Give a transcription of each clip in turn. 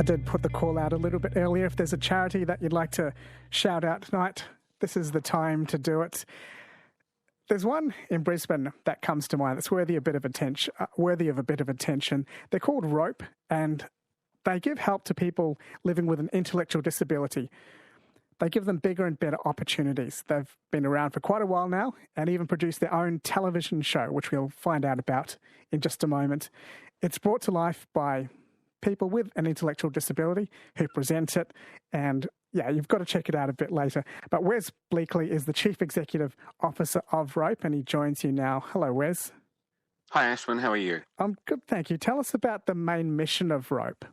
I did put the call out a little bit earlier. If there's a charity that you'd like to shout out tonight, this is the time to do it. There's one in Brisbane that comes to mind that's worthy of a bit of attention. They're called Rope, and they give help to people living with an intellectual disability. They give them bigger and better opportunities. They've been around for quite a while now and even produced their own television show, which we'll find out about in just a moment. It's brought to life by people with an intellectual disability who present it, and yeah, you've got to check it out a bit later. But Wes Bleakley is the Chief Executive Officer of Rope, and he joins you now. Hello, Wes. Hi, Ashwin. How are you? I'm good, thank you. Tell us about the main mission of Rope.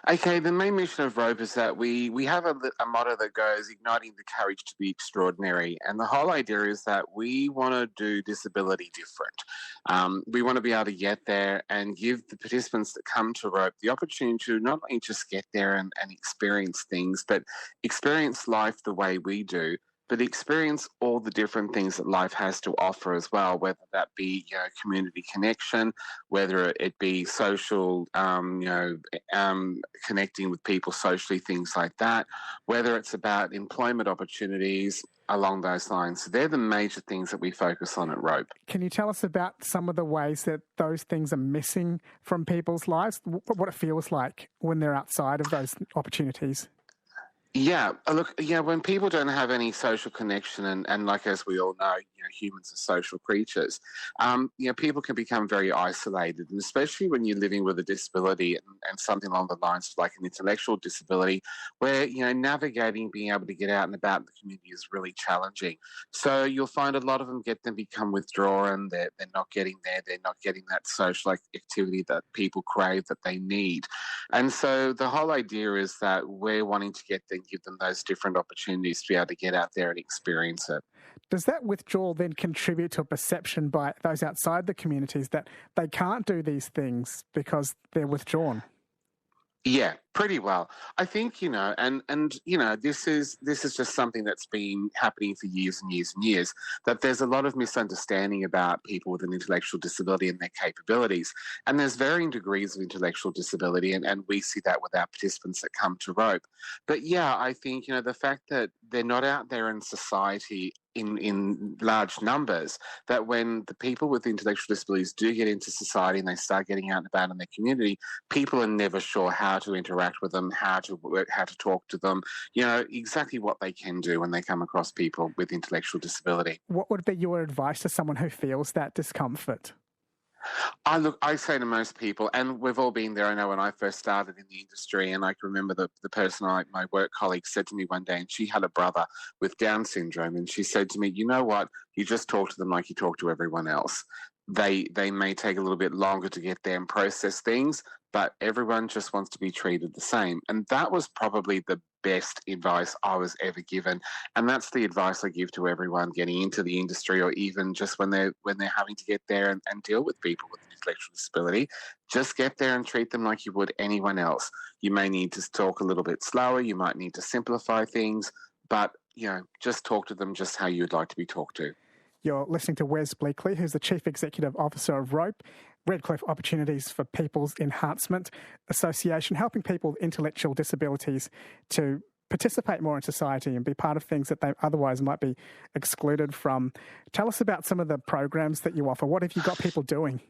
Okay, the main mission of Rope is that we have a motto that goes, igniting the courage to be extraordinary. And the whole idea is that we want to do disability different. We want to be able to get there and give the participants that come to Rope the opportunity to not only just get there and experience things, but experience life the way we do, but experience all the different things that life has to offer as well, whether that be, community connection, whether it be social, connecting with people socially, things like that, whether it's about employment opportunities along those lines. So they're the major things that we focus on at Rope. Can you tell us about some of the ways that those things are missing from people's lives, what it feels like when they're outside of those opportunities? Yeah, when people don't have any social connection, and like as we all know, humans are social creatures, people can become very isolated, and especially when you're living with a disability and something along the lines of like an intellectual disability, where, navigating, being able to get out and about in the community is really challenging. So you'll find a lot of them become withdrawn, they're not getting there, they're not getting that social activity that people crave, that they need. And so the whole idea is that we're wanting to get them, give them those different opportunities to be able to get out there and experience it. Does that withdrawal then contribute to a perception by those outside the communities that they can't do these things because they're withdrawn? Yeah, pretty well. I think, this is just something that's been happening for years and years and years, that there's a lot of misunderstanding about people with an intellectual disability and their capabilities. And there's varying degrees of intellectual disability, and we see that with our participants that come to Rope. But yeah, I think, the fact that they're not out there in society in large numbers, that when the people with intellectual disabilities do get into society and they start getting out and about in their community, people are never sure how to interact with them, how to work, how to talk to them, exactly what they can do when they come across people with intellectual disability. What would be your advice to someone who feels that discomfort? I say to most people, and we've all been there. I know when I first started in the industry, and I can remember the person, my work colleague, said to me one day, and she had a brother with Down syndrome, and she said to me, you know what, you just talk to them like you talk to everyone else. They may take a little bit longer to get there and process things, but everyone just wants to be treated the same. And that was probably the best advice I was ever given. And that's the advice I give to everyone getting into the industry, or even just when they're having to get there and deal with people with an intellectual disability. Just get there and treat them like you would anyone else. You may need to talk a little bit slower. You might need to simplify things, but, just talk to them just how you'd like to be talked to. You're listening to Wes Bleakley, who's the Chief Executive Officer of Rope, Redcliffe Opportunities for People's Enhancement Association, helping people with intellectual disabilities to participate more in society and be part of things that they otherwise might be excluded from. Tell us about some of the programs that you offer. What have you got people doing?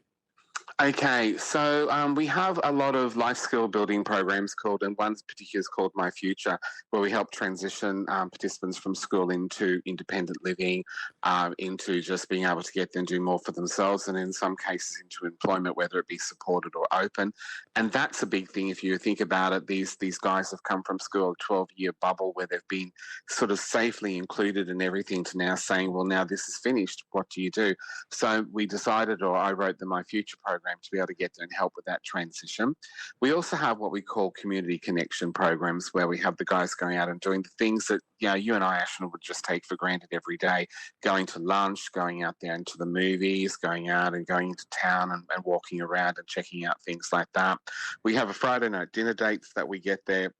Okay, so we have a lot of life skill building programs and one particular is called My Future, where we help transition participants from school into independent living, into just being able to get them to do more for themselves, and in some cases into employment, whether it be supported or open. And that's a big thing if you think about it. These guys have come from school, a 12-year bubble where they've been sort of safely included in everything, to now saying, well, now this is finished, what do you do? So we decided, or I wrote the My Future program to be able to get there and help with that transition. We also have what we call community connection programs, where we have the guys going out and doing the things that you and I, Ashton, would just take for granted every day, going to lunch, going out there into the movies, going out and going into town and walking around and checking out things like that. We have a Friday night dinner dates that we get there.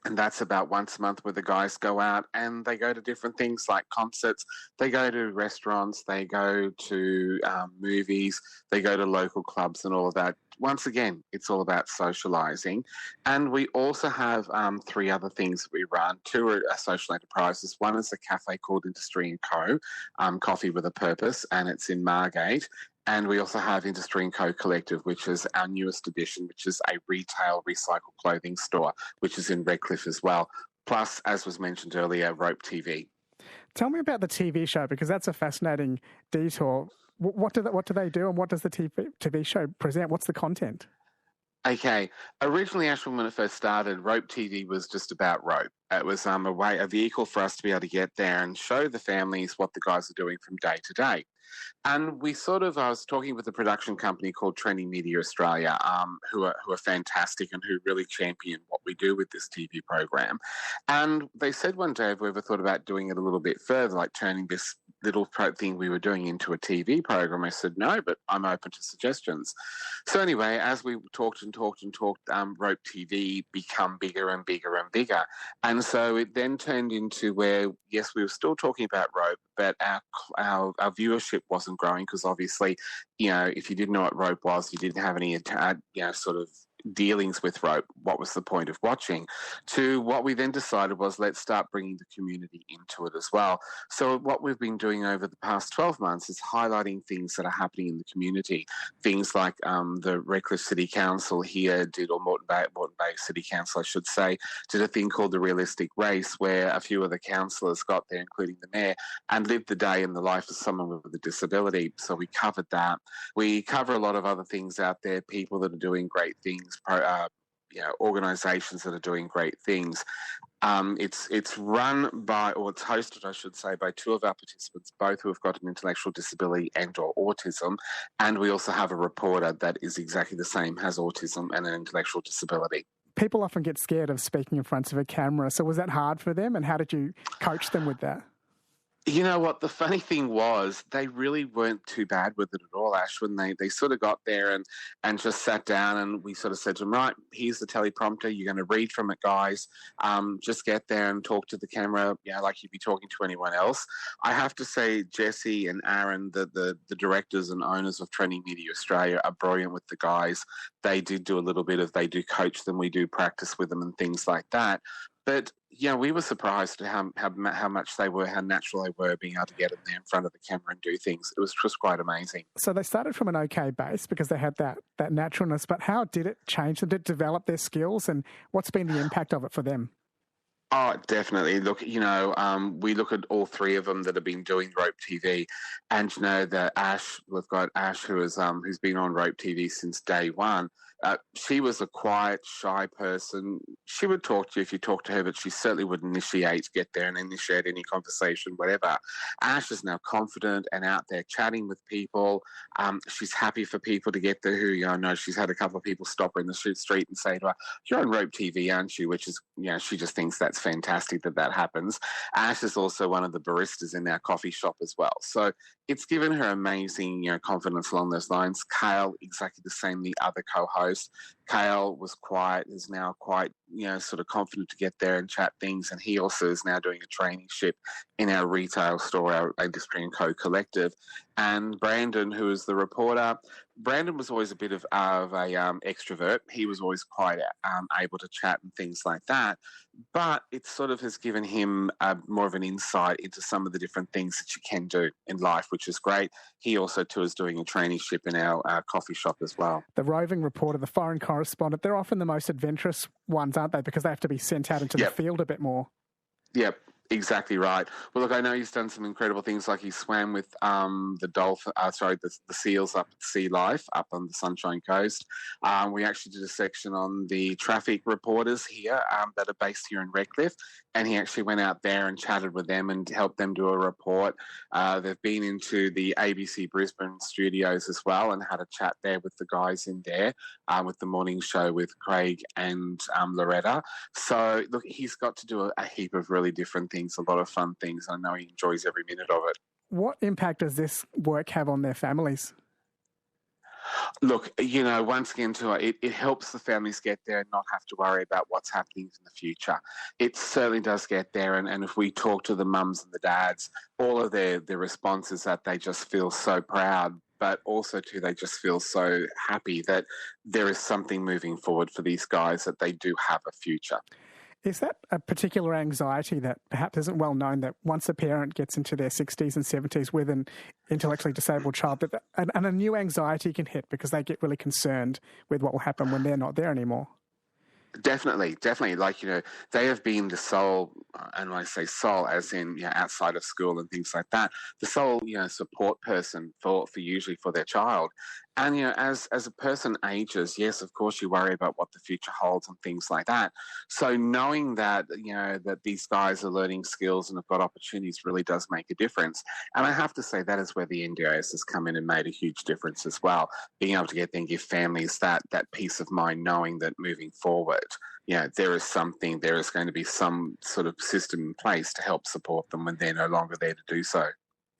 And that's about once a month, where the guys go out and they go to different things like concerts, they go to restaurants, they go to movies, they go to local clubs and all of that, once again, it's all about socialising. And we also have 3 other things that we run. 2 are social enterprises. One is a cafe called Industry & Co, Coffee with a Purpose, and it's in Margate. And we also have Industry & Co Collective, which is our newest edition, which is a retail recycled clothing store, which is in Redcliffe as well. Plus, as was mentioned earlier, Rope TV. Tell me about the TV show, because that's a fascinating detour. What do they do, and what does the TV show present? What's the content? Okay. Originally, Ashwin, when it first started, Rope TV was just about rope. It was a vehicle for us to be able to get there and show the families what the guys are doing from day to day. And I was talking with a production company called Trending Media Australia, who are fantastic and who really champion what we do with this TV program. And they said one day, have we ever thought about doing it a little bit further, like turning this little thing we were doing into a TV program? I said, no, but I'm open to suggestions. So anyway, as we talked, Rope TV become bigger and bigger and bigger. And so it then turned into where, yes, we were still talking about rope, but our viewership wasn't growing because obviously, if you didn't know what rope was, you didn't have any, sort of dealings with rope. What was the point of watching? To what we then decided was, let's start bringing the community into it as well. So what we've been doing over the past 12 months is highlighting things that are happening in the community. Things like the Redcliffe City Council here or Moreton Bay City Council, I should say, did a thing called the Realistic Race, where a few of the councillors got there, including the mayor, and lived the day in the life of someone with a disability. So we covered that. We cover a lot of other things out there, people that are doing great things, organisations that are doing great things. It's run by, or it's hosted, I should say, by 2 of our participants, both who have got an intellectual disability and or autism. And we also have a reporter that is exactly the same, has autism and an intellectual disability. People often get scared of speaking in front of a camera. So was that hard for them, and how did you coach them with that? You know what? The funny thing was, they really weren't too bad with it at all, Ash. When they sort of got there and just sat down, and we sort of said to them, right, here's the teleprompter. You're going to read from it, guys. Just get there and talk to the camera, like you'd be talking to anyone else. I have to say, Jesse and Aaron, the directors and owners of Trending Media Australia, are brilliant with the guys. They do they do coach them. We do practice with them and things like that. But we were surprised at how much they were, how natural they were, being able to get in there in front of the camera and do things. It was just quite amazing. So they started from an okay base because they had that naturalness. But how did it change them? Did it develop their skills, and what's been the impact of it for them? Oh, definitely. Look, we look at all 3 of them that have been doing Rope TV, and we've got Ash, who's been on Rope TV since day one. She was a quiet, shy person. She would talk to you if you talked to her, but she certainly would get there and initiate any conversation, whatever. Ash is now confident and out there chatting with people. She's happy for people to get there who, I know she's had a couple of people stop her in the street and say to her, you're on Rope TV, aren't you? Which is, she just thinks that's fantastic that happens. Ash is also one of the baristas in our coffee shop as well. So it's given her amazing, confidence along those lines. Kale, exactly the same, the other co-host. Kale was quiet, is now quite, sort of confident to get there and chat things. And he also is now doing a traineeship in our retail store, our Industry & Co Collective. And Brandon, who is the reporter, Brandon was always a bit of a extrovert. He was always quite able to chat and things like that. But it sort of has given him more of an insight into some of the different things that you can do in life, which is great. He also, too, is doing a traineeship in our coffee shop as well. The roving reporter, the foreign correspondent, they're often the most adventurous ones, aren't they? Because they have to be sent out into the field a bit more. Yep. Exactly right. Well, look, I know he's done some incredible things, like he swam with the seals up at Sea Life up on the Sunshine Coast. We actually did a section on the traffic reporters here that are based here in Redcliffe, and he actually went out there and chatted with them and helped them do a report. They've been into the ABC Brisbane studios as well and had a chat there with the guys in there with the morning show with Craig and Loretta. So, look, he's got to do a heap of really different things, a lot of fun things. I know he enjoys every minute of it. What impact does this work have on their families? Look, once again, it helps the families get there and not have to worry about what's happening in the future. It certainly does get there. And if we talk to the mums and the dads, all of their responses that they just feel so proud. but also too, they just feel so happy that there is something moving forward for these guys, that they do have a future. Is that a particular anxiety that perhaps isn't well known, that once a parent gets into their 60s and 70s with an intellectually disabled child, that a new anxiety can hit because they get really concerned with what will happen when they're not there anymore? Definitely. Like, they have been the sole, and when I say sole, as in, outside of school and things like that, the sole, support person for usually for their child. And, as a person ages, yes, of course, you worry about what the future holds and things like that. So knowing that, that these guys are learning skills and have got opportunities really does make a difference. And I have to say that is where the NDIS has come in and made a huge difference as well. Being able to get there and give families that peace of mind, knowing that moving forward, there is going to be some sort of system in place to help support them when they're no longer there to do so.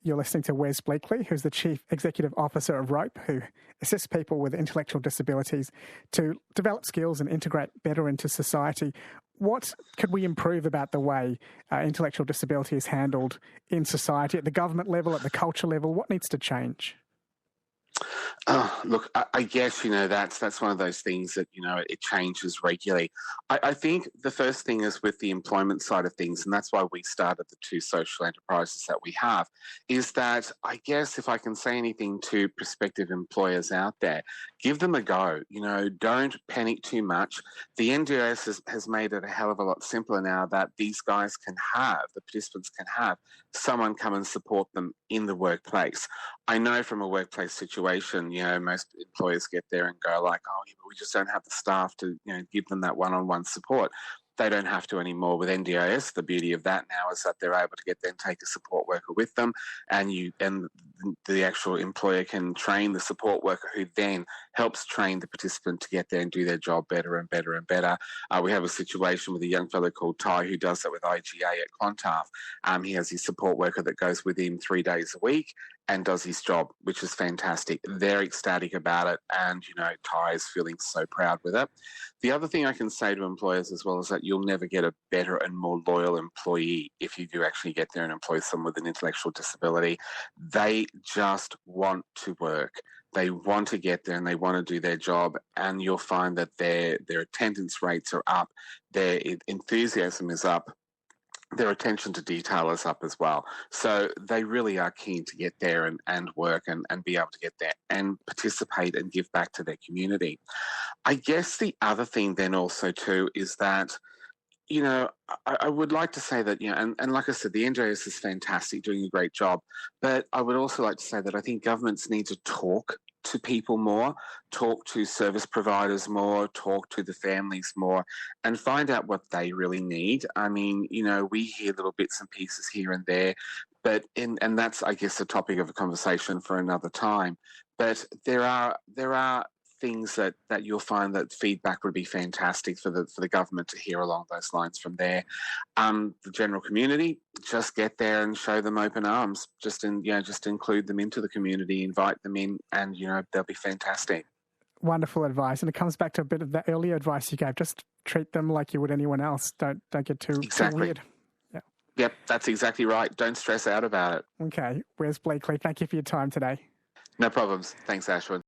You're listening to Wes Bleakley, who's the Chief Executive Officer of ROPE, who assists people with intellectual disabilities to develop skills and integrate better into society. What could we improve about the way intellectual disability is handled in society, at the government level, at the culture level? What needs to change? Look, I guess, that's one of those things that, it changes regularly. I think the first thing is with the employment side of things, and that's why we started the two social enterprises that we have, is that I guess if I can say anything to prospective employers out there, give them a go. Don't panic too much. The NDIS has made it a hell of a lot simpler now that these guys the participants can have someone come and support them in the workplace. I know from a workplace situation, most employers get there and go like, oh, yeah, but we just don't have the staff to, give them that one-on-one support. They don't have to anymore with NDIS. The beauty of that now is that they're able to get there and take a support worker with them, and the actual employer can train the support worker, who then helps train the participant to get there and do their job better and better and better. We have a situation with a young fellow called Ty who does that with IGA at Clontarf. He has his support worker that goes with him 3 days a week and does his job, which is fantastic. They're ecstatic about it, and, Ty is feeling so proud with it. The other thing I can say to employers as well is that you'll never get a better and more loyal employee if you do actually get there and employ someone with an intellectual disability. They just want to work. They want to get there and they want to do their job, and you'll find that their attendance rates are up, their enthusiasm is up, their attention to detail is up as well. So they really are keen to get there and work and be able to get there and participate and give back to their community. I guess the other thing then also too is that, I would like to say that, and like I said, the NDIS is fantastic, doing a great job. But I would also like to say that I think governments need to talk to people more, talk to service providers more, talk to the families more, and find out what they really need. I mean, we hear little bits and pieces here and there, and that's, I guess, a topic of a conversation for another time. But there are things that you'll find that feedback would be fantastic for the government to hear along those lines from there. The general community, just get there and show them open arms. Just include them into the community, invite them in, and they'll be fantastic. Wonderful advice, and it comes back to a bit of the earlier advice you gave. Just treat them like you would anyone else. Don't get too weird. Yeah. Yep, that's exactly right. Don't stress out about it. Okay, Wes Bleakley, thank you for your time today. No problems. Thanks, Ashwin.